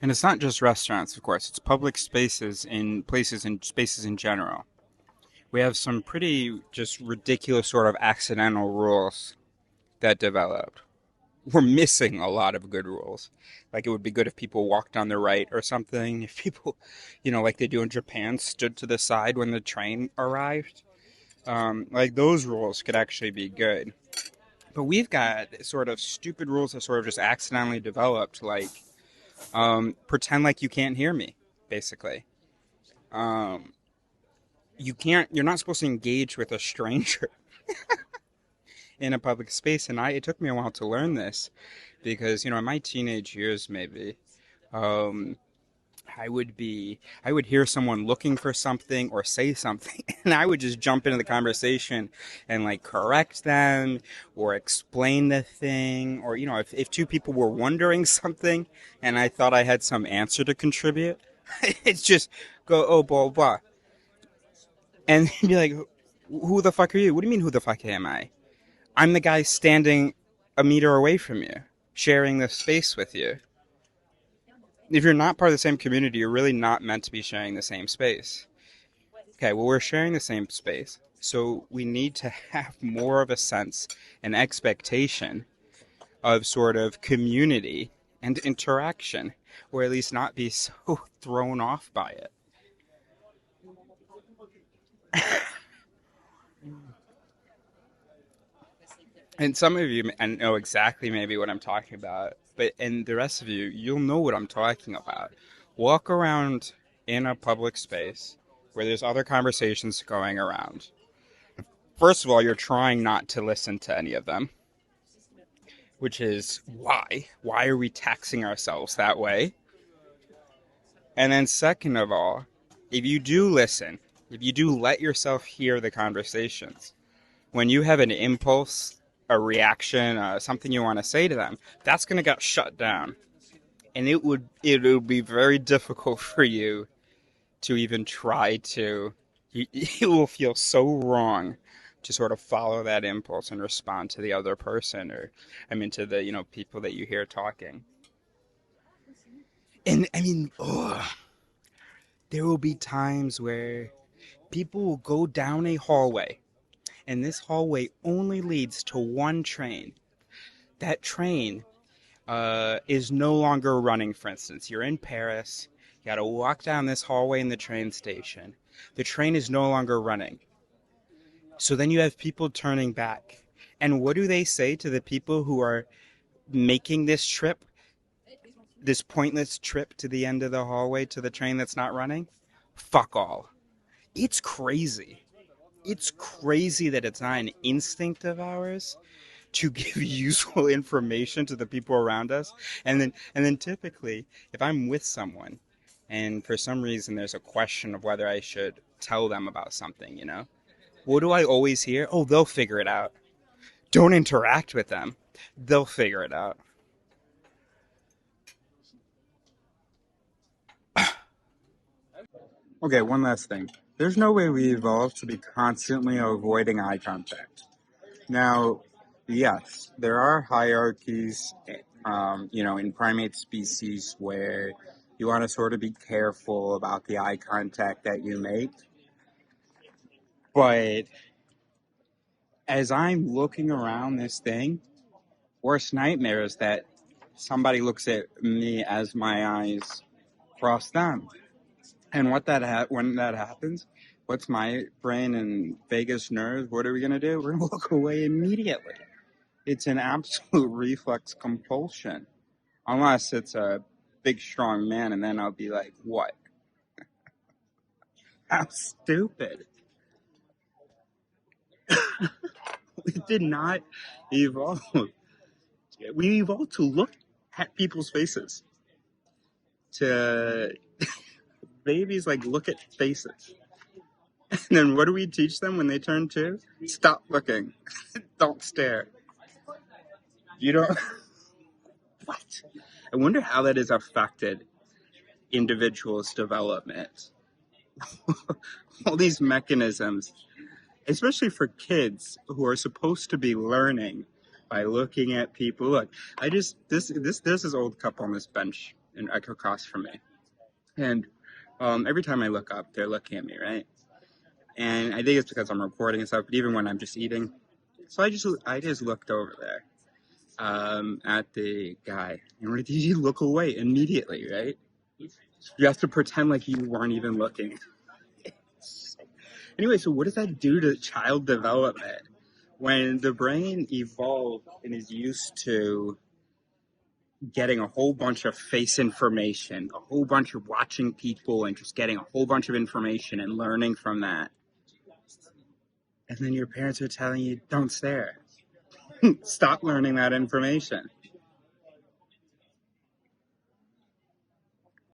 And it's not just restaurants, of course, it's public spaces in places and spaces in general. We have some pretty just ridiculous sort of accidental rules that developed. We're missing a lot of good rules. Like it would be good if people walked on the right or something. If people, like they do in Japan, stood to the side when the train arrived. Like those rules could actually be good. But we've got sort of stupid rules that sort of just accidentally developed, like pretend like you can't hear me, basically. Um, you're not supposed to engage with a stranger in a public space. And it took me a while to learn this because, in my teenage years, maybe, um, I would hear someone looking for something or say something, and I would just jump into the conversation and like correct them or explain the thing, or if two people were wondering something and I thought I had some answer to contribute, it's just go, oh, blah blah, and be like, who the fuck are you? What do you mean, who the fuck am I? I'm the guy standing a meter away from you, sharing the space with you. If you're not part of the same community, you're really not meant to be sharing the same space. Okay, well, we're sharing the same space, so we need to have more of a sense and expectation of sort of community and interaction, or at least not be so thrown off by it. And some of you know exactly maybe what I'm talking about, but and the rest of you, you'll know what I'm talking about. Walk around in a public space where there's other conversations going around. First of all, you're trying not to listen to any of them, which is why? Why are we taxing ourselves that way? And then, second of all, if you do listen, if you do let yourself hear the conversations, when you have an impulse, a reaction, something you want to say to them, that's going to get shut down, and it would be very difficult for you to even try to. You will feel so wrong to sort of follow that impulse and respond to the other person, or I mean to the people that you hear talking. And I mean, there will be times where people will go down a hallway, and this hallway only leads to one train. That train is no longer running, for instance. You're in Paris, you got to walk down this hallway in the train station. The train is no longer running. So then you have people turning back. And what do they say to the people who are making this trip, this pointless trip to the end of the hallway to the train that's not running? Fuck all. It's crazy. It's crazy that it's not an instinct of ours to give useful information to the people around us. And then typically, if I'm with someone and for some reason there's a question of whether I should tell them about something, what do I always hear? Oh, they'll figure it out. Don't interact with them. They'll figure it out. Okay, one last thing. There's no way we evolved to be constantly avoiding eye contact. Now, yes, there are hierarchies, in primate species where you want to sort of be careful about the eye contact that you make. But as I'm looking around this thing, worst nightmare is that somebody looks at me as my eyes cross them. And when that happens, what's my brain and vagus nerves? What are we gonna do? We're gonna look away immediately. It's an absolute reflex compulsion. Unless it's a big, strong man, and then I'll be like, what? How stupid. We did not evolve. We evolved to look at people's faces. To babies, like, look at faces. And then what do we teach them when they turn two? Stop looking. Don't stare. You don't. What? I wonder how that has affected individuals' development. All these mechanisms, especially for kids who are supposed to be learning by looking at people. Look, I just this is old cup on this bench. and across from me. And every time I look up, they're looking at me, right? And I think it's because I'm recording and stuff. But even when I'm just eating, so I just looked over there at the guy, and what did he look away immediately, right? You have to pretend like you weren't even looking. Anyway, so what does that do to child development when the brain evolved and is used to getting a whole bunch of face information, a whole bunch of watching people and just getting a whole bunch of information and learning from that? And then your parents are telling you, don't stare. Stop learning that information.